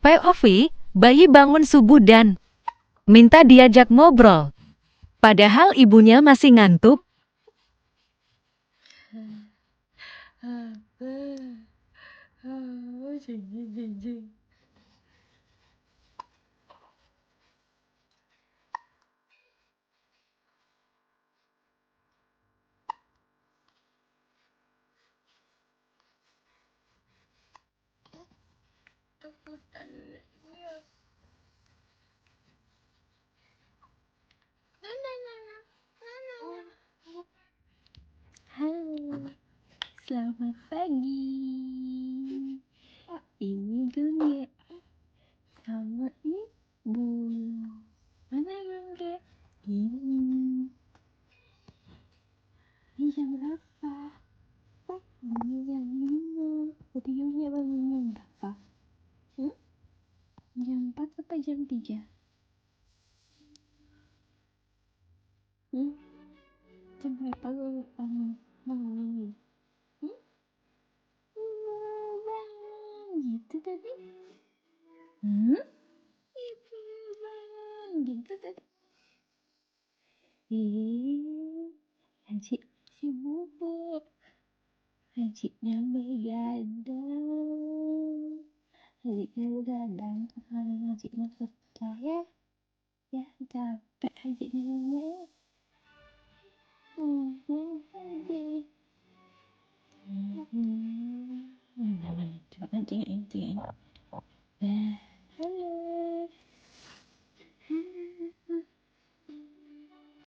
POV, bayi bangun subuh dan minta diajak ngobrol. Padahal ibunya masih ngantuk. Halo, selamat pagi. Ini Gengge sama ibu. Mana Gengge? Ini jam berapa? Ini jam 5. Tadi Gengge bangun jam berapa? Jam 4 apa jam 3? Jam berapa lu bangun? Bang, gitu tadi? Ibu bang, gitu tadi? Haji si bubuk, hajinya begadang, hajinya begadang, kalau hajinya selesai ya capek hajinya.